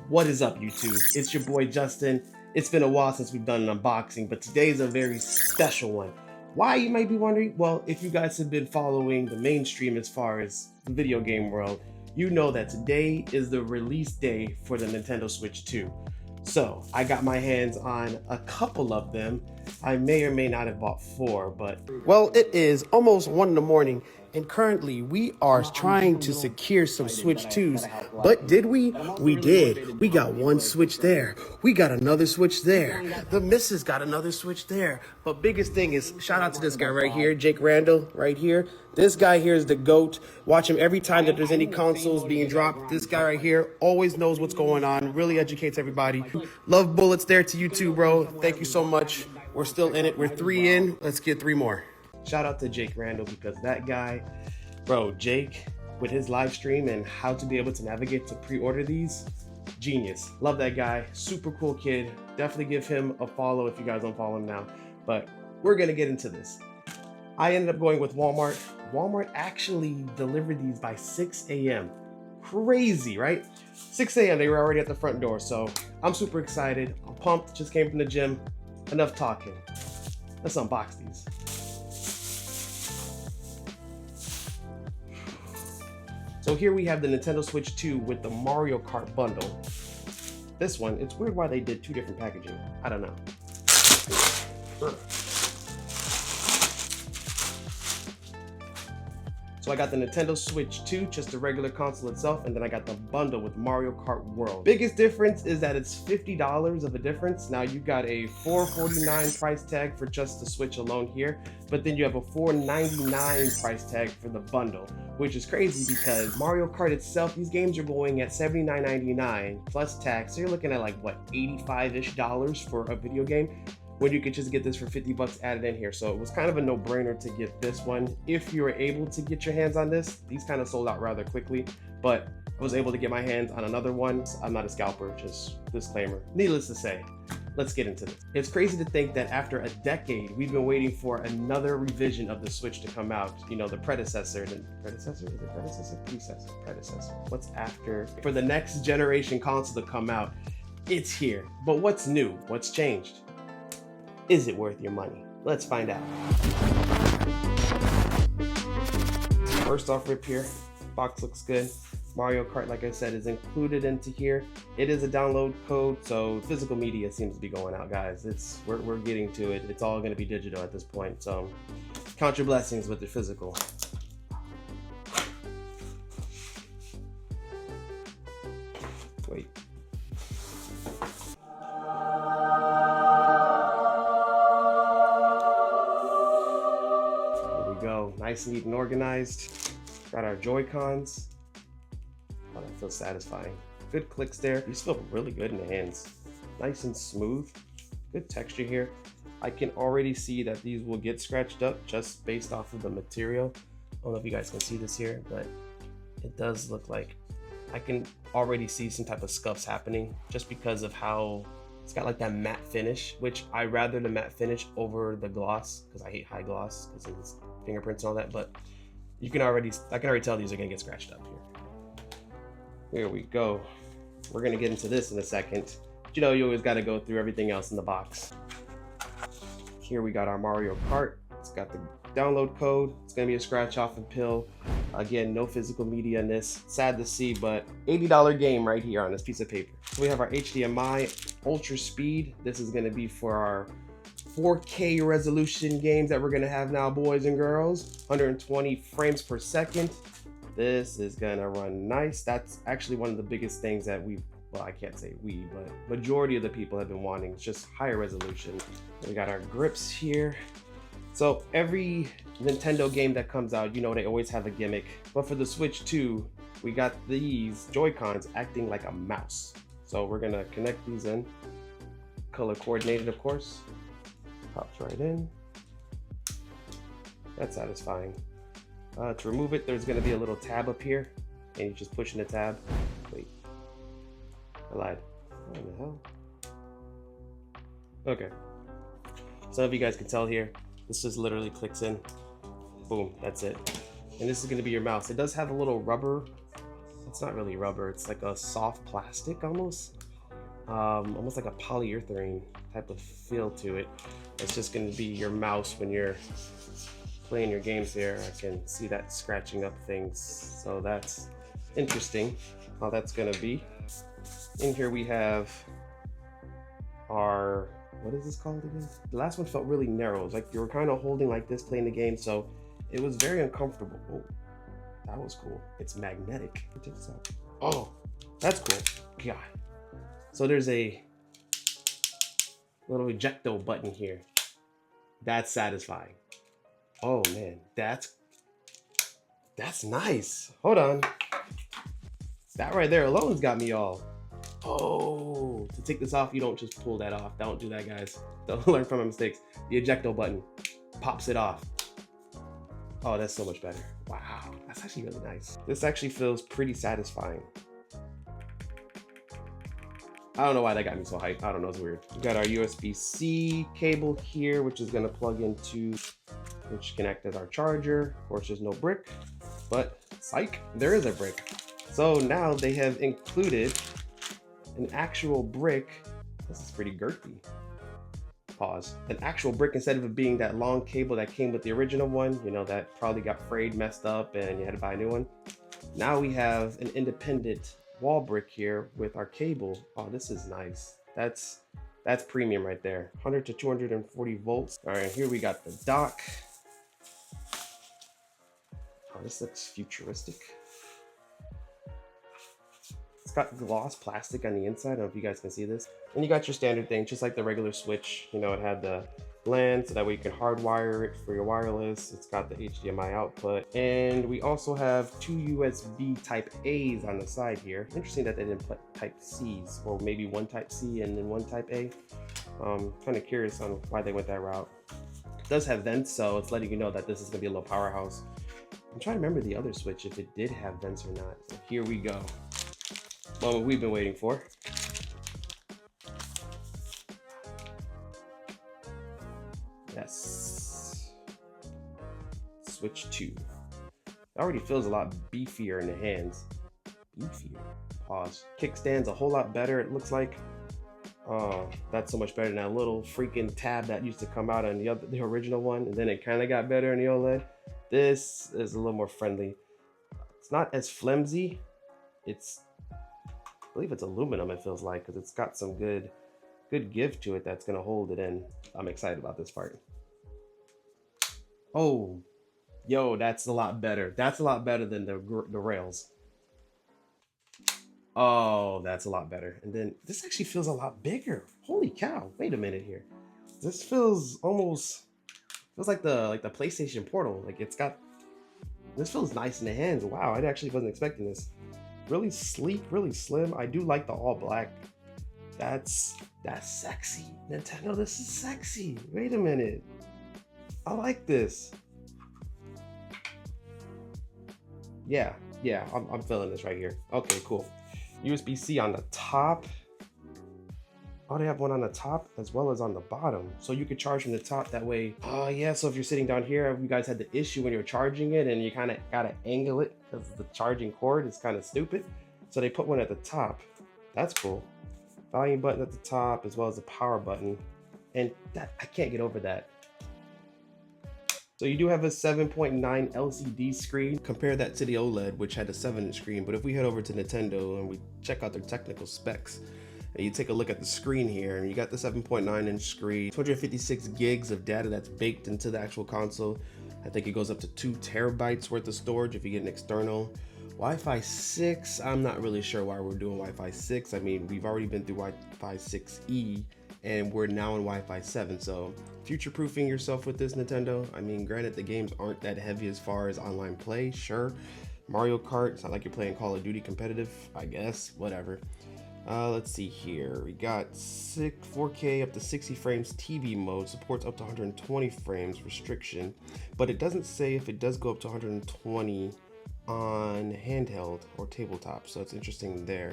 What is up, YouTube? It's your boy Justin. It's been a while since we've done an unboxing, but today is a very special one. Why, you might be wondering? Well, if you guys have been following the mainstream as far as the video game world, you know that today is the release day for the Nintendo Switch 2. So I got my hands on a couple of them. I may or may not have bought 4, but well, it is almost 1 in the morning, and currently we are trying to secure some Switch 2s. But did we? We did. We got one Switch there. We got another Switch there. The missus got another Switch there. But biggest thing is, shout out to this guy right here, Jake Randall, right here. This guy here is the GOAT. Watch him every time that there's any consoles being dropped. This guy right here always knows what's going on, really educates everybody. Love bullets there to you too, bro. Thank you so much. We're still in it. We're 3 in. Let's get 3 more. Shout out to Jake Randall, because that guy, bro, Jake, with his live stream and how to be able to navigate to pre-order these, genius. Love that guy. Super cool kid. Definitely give him a follow if you guys don't follow him now. But we're going to get into this. I ended up going with Walmart. Walmart actually delivered these by 6 a.m. Crazy, right? 6 a.m. they were already at the front door. So I'm super excited. I'm pumped. Just came from the gym. Enough talking. Let's unbox these. So here we have the Nintendo Switch 2 with the Mario Kart bundle. This one, it's weird why they did 2 different packaging. I don't know. So I got the Nintendo Switch 2, just the regular console itself, and then I got the bundle with Mario Kart World. Biggest difference is that it's $50 of a difference. Now you got a $449 price tag for just the Switch alone here, but then you have a $499 price tag for the bundle, which is crazy because Mario Kart itself, these games are going at $79.99 plus tax. So you're looking at like, what, $85-ish for a video game, when you could just get this for 50 bucks added in here. So it was kind of a no-brainer to get this one. If you were able to get your hands on this, these kind of sold out rather quickly, but I was able to get my hands on another one. I'm not a scalper, just disclaimer. Needless to say, let's get into this. It's crazy to think that after a decade, we've been waiting for another revision of the Switch to come out. You know, the predecessor. Predecessor? Is it predecessor? Predecessor. What's after? For the next generation console to come out, it's here. But what's new? What's changed? Is it worth your money? Let's find out. First off, rip here. Box looks good. Mario Kart, like I said, is included into here. It is a download code, so physical media seems to be going out, guys. We're getting to it. It's all going to be digital at this point, so count your blessings with the physical. Wait. Go nice and neat and organized. Got our Joy-Cons. Oh, that feels satisfying. Good clicks there. These feel really good in the hands. Nice and smooth. Good texture here. I can already see that these will get scratched up just based off of the material. I don't know if you guys can see this here, but it does look like I can already see some type of scuffs happening just because of how it's got like that matte finish, which I rather the matte finish over the gloss because I hate high gloss because it's fingerprints and all that. But I can already tell these are gonna get scratched up here. Here we go. We're gonna get into this in a second. But you know, you always gotta go through everything else in the box. Here we got our Mario Kart. It's got the download code. It's gonna be a scratch off and pill. Again, no physical media in this. Sad to see, but $80 game right here on this piece of paper. So we have our HDMI Ultra Speed. This is gonna be for our 4K resolution games that we're gonna have now, boys and girls. 120 frames per second. This is gonna run nice. That's actually one of the biggest things that well, I can't say we, but majority of the people have been wanting. It's just higher resolution. We got our grips here. So every Nintendo game that comes out, you know, they always have a gimmick. But for the Switch 2, we got these Joy-Cons acting like a mouse. So we're gonna connect these in. Color coordinated, of course. Pops right in. That's satisfying. To remove it, there's gonna be a little tab up here, and you just push in the tab. Wait, I lied. What the hell? Okay. Some of you guys can tell here. This just literally clicks in. Boom, that's it. And this is gonna be your mouse. It does have a little rubber It's not really rubber, it's like a soft plastic almost. Almost like a polyurethane type of feel to it. It's just going to be your mouse when you're playing your games here. I can see that scratching up things, so that's interesting how that's going to be. In here we have our, what is this called again? The last one felt really narrow. It was like you were kind of holding like this playing the game, so it was very uncomfortable. Oh, that was cool. It's magnetic. Oh, that's cool. God. So there's a little ejecto button here. That's satisfying. Oh man, that's nice. Hold on. That right there alone's got me all. Oh, to take this off, you don't just pull that off. Don't do that, guys. Don't learn from my mistakes. The ejecto button pops it off. Oh, that's so much better. Wow, that's actually really nice. This actually feels pretty satisfying. I don't know why that got me so hyped. I don't know, it's weird. We got our USB-C cable here, which is gonna plug into, which can act as our charger. Of course, there's no brick, but psych, there is a brick. So now they have included an actual brick. This is pretty girthy. Pause. An actual brick instead of it being that long cable that came with the original one, you know, that probably got frayed, messed up, and you had to buy a new one. Now we have an independent wall brick here with our cable. Oh, this is nice. That's premium right there. 100 to 240 volts. All right, here we got the dock. Oh, this looks futuristic. It's got gloss plastic on the inside. I don't know if you guys can see this. And you got your standard thing, just like the regular Switch. You know, it had the LAN, so that way you can hardwire it for your wireless. It's got the HDMI output. And we also have two USB type A's on the side here. Interesting that they didn't put type C's, or maybe one type C and then one type A. Kind of curious on why they went that route. It does have vents, so it's letting you know that this is gonna be a little powerhouse. I'm trying to remember the other Switch, if it did have vents or not. So here we go. Moment we've been waiting for. Yes. Switch 2. It already feels a lot beefier in the hands. Beefier. Pause. Kickstand's a whole lot better, it looks like. Oh, that's so much better than that little freaking tab that used to come out on the original one, and then it kind of got better in the OLED. This is a little more friendly. It's not as flimsy. I believe it's aluminum, it feels like, because it's got some good give to it that's gonna hold it in. I'm excited about this part. Oh, yo, that's a lot better. That's a lot better than the rails. Oh, that's a lot better. And then this actually feels a lot bigger. Holy cow! Wait a minute here. This feels like the PlayStation Portal. Like this feels nice in the hands. Wow, I actually wasn't expecting this. Really sleek, really slim. I do like the all black. That's sexy. Nintendo, this is sexy. Wait a minute. I like this. Yeah, I'm feeling this right here. Okay, cool. USB-C on the top. Oh, they have one on the top as well as on the bottom. So you could charge from the top that way. Oh yeah, so if you're sitting down here, you guys had the issue when you're charging it and you kind of gotta angle it because the charging cord is kind of stupid. So they put one at the top. That's cool. Volume button at the top as well as the power button. And that, I can't get over that. So you do have a 7.9 LCD screen. Compare that to the OLED, which had a 7-inch screen. But if we head over to Nintendo and we check out their technical specs, and you take a look at the screen here, and you got the 7.9-inch screen, 256 gigs of data that's baked into the actual console. I think it goes up to 2 terabytes worth of storage if you get an external. Wi-Fi 6, I'm not really sure why we're doing Wi-Fi 6. I mean, we've already been through Wi-Fi 6E, and we're now in Wi-Fi 7, so future-proofing yourself with this, Nintendo. I mean, granted, the games aren't that heavy as far as online play, sure. Mario Kart, it's not like you're playing Call of Duty competitive, I guess, whatever. Let's see here. We got 4K up to 60 frames TV mode, supports up to 120 frames restriction, but it doesn't say if it does go up to 120 on handheld or tabletop, so it's interesting there.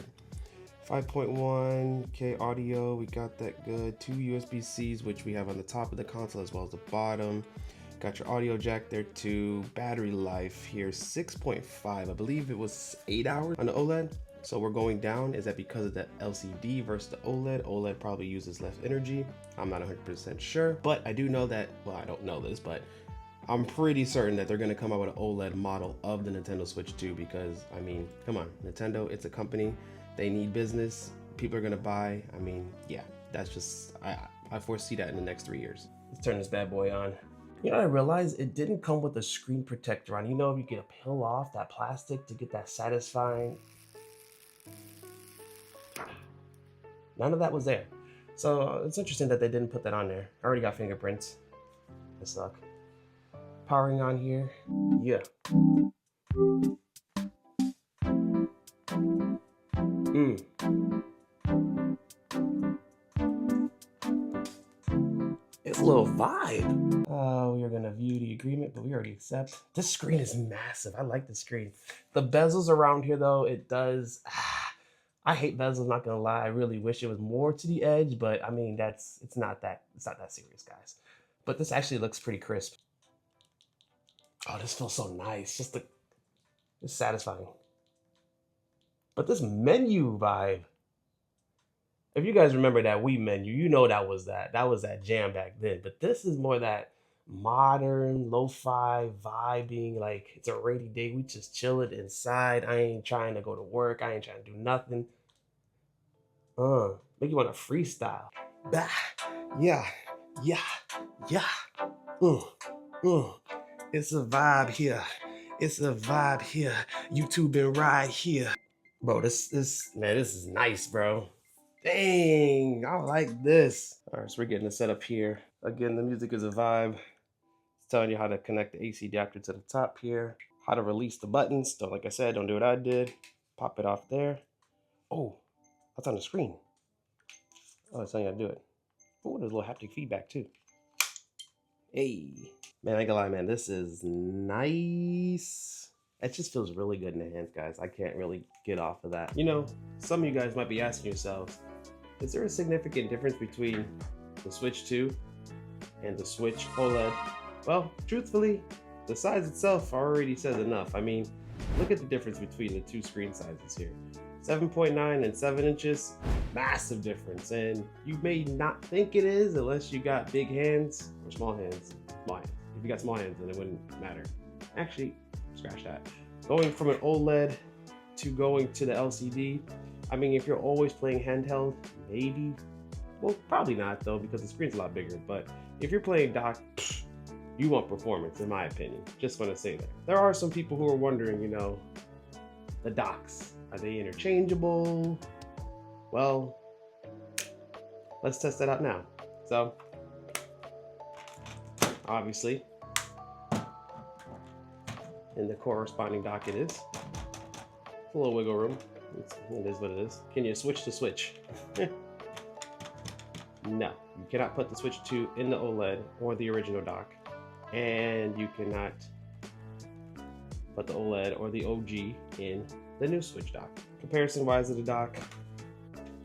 5.1K audio, we got that good. 2 USB-Cs, which we have on the top of the console as well as the bottom. Got your audio jack there too. Battery life here, 6.5. I believe it was 8 hours on the OLED. So we're going down. Is that because of the LCD versus the OLED? OLED probably uses less energy. I'm not 100% sure, but I do know that, well, I don't know this, but I'm pretty certain that they're gonna come out with an OLED model of the Nintendo Switch 2 because, I mean, come on, Nintendo, it's a company. They need business. People are gonna buy. I mean, yeah, that's just, I foresee that in the next 3 years. Let's turn this bad boy on. You know what I realized? It didn't come with a screen protector on. You know, if you get a peel off that plastic to get that satisfying. None of that was there. So it's interesting that they didn't put that on there. I already got fingerprints. They suck. Powering on here. Yeah. It's a little vibe. We are gonna view the agreement, but we already accept. This screen is massive. I like the screen. The bezels around here though, it does. I hate bezels, not gonna lie. I really wish it was more to the edge, but I mean it's not that serious, guys. But this actually looks pretty crisp. Oh, this feels so nice. It's satisfying. But this menu vibe. If you guys remember that Wii menu, you know that was that jam back then. But this is more that modern, lo-fi vibing. Like it's a rainy day, we just chilling inside. I ain't trying to go to work. I ain't trying to do nothing. Make you want to freestyle. Bah, yeah. It's a vibe here. It's a vibe here. YouTube been right here. Bro, this is nice, bro. Dang, I like this. All right, so we're getting it set up here. Again, the music is a vibe. It's telling you how to connect the AC adapter to the top here. How to release the buttons. So like I said, don't do what I did. Pop it off there. Oh, that's on the screen. Oh, it's telling you how to do it. Oh, there's a little haptic feedback too. Hey. Man, I ain't gonna lie, man, this is nice. It just feels really good in the hands, guys. I can't really get off of that. You know, some of you guys might be asking yourselves, is there a significant difference between the Switch 2 and the Switch OLED? Well, truthfully, the size itself already says enough. I mean, look at the difference between the two screen sizes here. 7.9 and 7 inches, massive difference. And you may not think it is unless you got big hands or small hands. Small hands. If you got small hands, then it wouldn't matter. Actually, scratch that. Going from an OLED to going to the LCD, I mean, if you're always playing handheld, maybe. Well, probably not though, because the screen's a lot bigger. But if you're playing dock, you want performance, in my opinion. Just want to say that. There are some people who are wondering, you know, the docks, are they interchangeable? Well, let's test that out now. So, obviously, in the corresponding dock it is. A little wiggle room. It is what it is. Can you switch to Switch? No, you cannot put the Switch 2 in the OLED or the original dock. And you cannot put the OLED or the OG in the new Switch dock. Comparison-wise of the dock,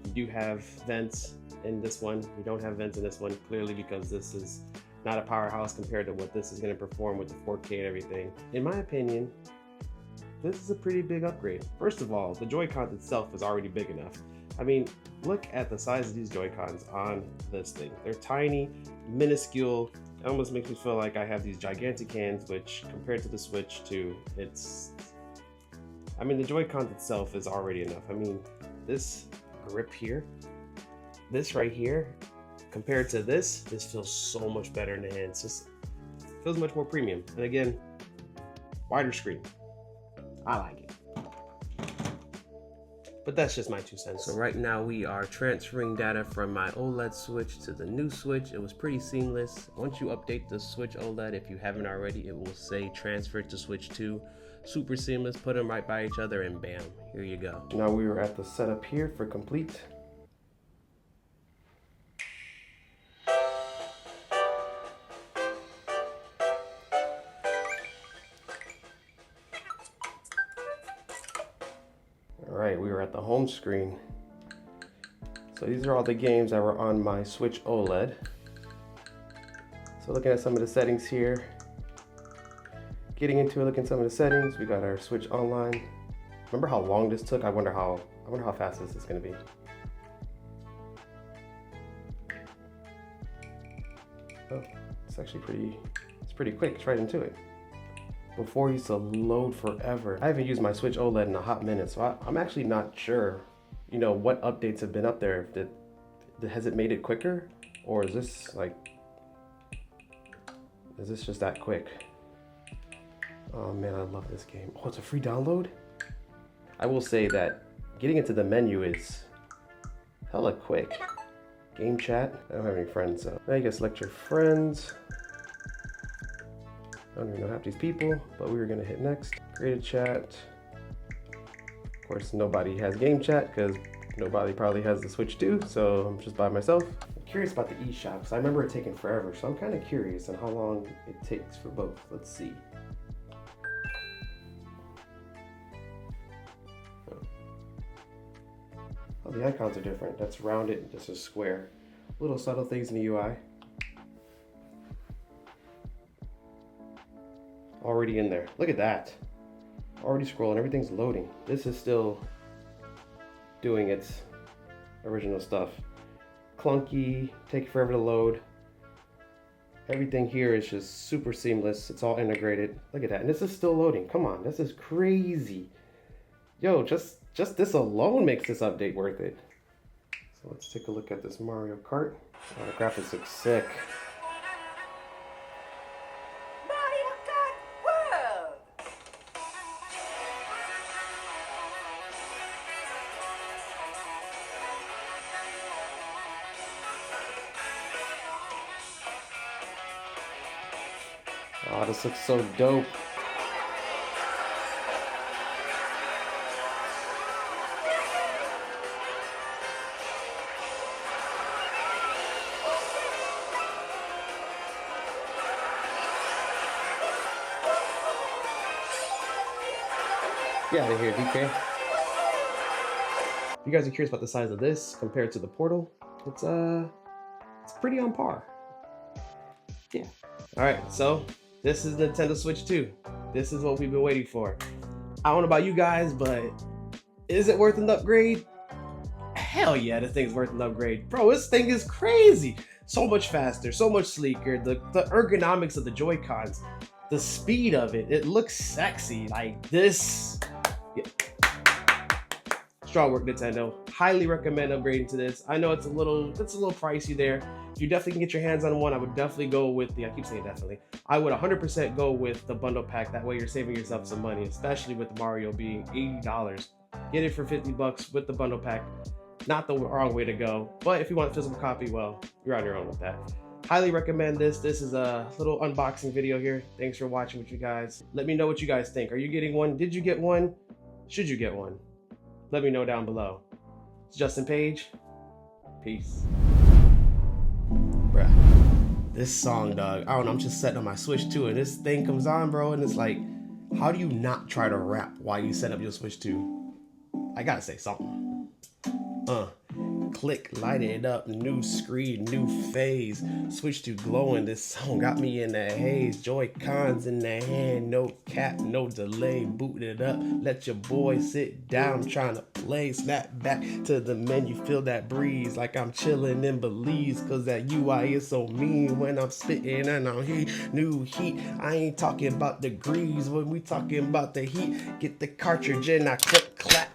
you do have vents in this one. You don't have vents in this one, clearly because this is not a powerhouse compared to what this is going to perform with the 4K and everything. In my opinion, this is a pretty big upgrade. First of all, the Joy-Cons itself is already big enough. I mean, look at the size of these Joy-Cons on this thing. They're tiny, minuscule. It almost makes me feel like I have these gigantic hands, which compared to the Switch 2, I mean, the Joy-Cons itself is already enough. I mean, this grip here, this right here, compared to this feels so much better in the hands. Just feels much more premium. And again, wider screen. I like it. But that's just my 2 cents. So right now we are transferring data from my OLED Switch to the new Switch. It was pretty seamless. Once you update the Switch OLED, if you haven't already, it will say transfer to Switch 2. Super seamless, put them right by each other and bam, here you go. Now we are at the setup here for complete. Alright, we were at the home screen. So these are all the games that were on my Switch OLED. So looking at some of the settings here, getting into it, looking at some of the settings. We got our Switch online. Remember how long this took? I wonder how fast this is gonna be. Oh, it's actually pretty quick. It's right into it. Before it used to load forever. I haven't used my Switch OLED in a hot minute, so I'm actually not sure, you know, what updates have been up there. Has it made it quicker? Or is this just that quick? Oh man, I love this game. Oh, it's a free download? I will say that getting into the menu is hella quick. Game chat. I don't have any friends, so now you can select your friends. I don't even know half these people, but we were gonna hit next. Create a chat. Of course, nobody has game chat because nobody probably has the Switch 2, so I'm just by myself. I'm curious about the eShop because I remember it taking forever, so I'm kind of curious on how long it takes for both. Let's see. Oh, the icons are different. That's rounded, this is square. Little subtle things in the UI. Already in there. Look at that. Already scrolling, everything's loading. This is still doing its original stuff. Clunky, take forever to load. Everything here is just super seamless. It's all integrated. Look at that, and this is still loading. Come on, this is crazy. Yo, just this alone makes this update worth it. So let's take a look at this Mario Kart. Oh, the graphics look sick. Oh, this looks so dope. Get out of here, DK. If you guys are curious about the size of this compared to the Portal, it's pretty on par. Yeah. All right, so this is the Nintendo Switch 2. This is what we've been waiting for. I don't know about you guys, but is it worth an upgrade? Hell yeah, this thing's worth an upgrade. Bro, this thing is crazy. So much faster, so much sleeker. The ergonomics of the Joy-Cons, the speed of it, it looks sexy. Like this. Yeah. Strong work, Nintendo. Highly recommend upgrading to this. I know it's a little pricey there. If you definitely can get your hands on one, I would definitely go with I keep saying definitely. I would 100% go with the bundle pack. That way you're saving yourself some money, especially with Mario being $80. Get it for 50 bucks with the bundle pack. Not the wrong way to go. But if you want a physical copy, well, you're on your own with that. Highly recommend this. This is a little unboxing video here. Thanks for watching with you guys. Let me know what you guys think. Are you getting one? Did you get one? Should you get one? Let me know down below. It's Justin Page. Peace. Bruh. This song, dog. I don't know, I'm just setting on my Switch 2 and this thing comes on, bro, and it's like, how do you not try to rap while you set up your Switch 2? I gotta say something. Click, light it up, new screen, new phase. Switch to glowing, this song got me in the haze. Joy-Cons in the hand, no cap, no delay. Boot it up, let your boy sit down, I'm trying to play. Snap back to the menu, feel that breeze like I'm chilling in Belize. Cause that UI is so mean when I'm spitting and I'm heat. New heat, I ain't talking about degrees when we talking about the heat. Get the cartridge and I click, clap.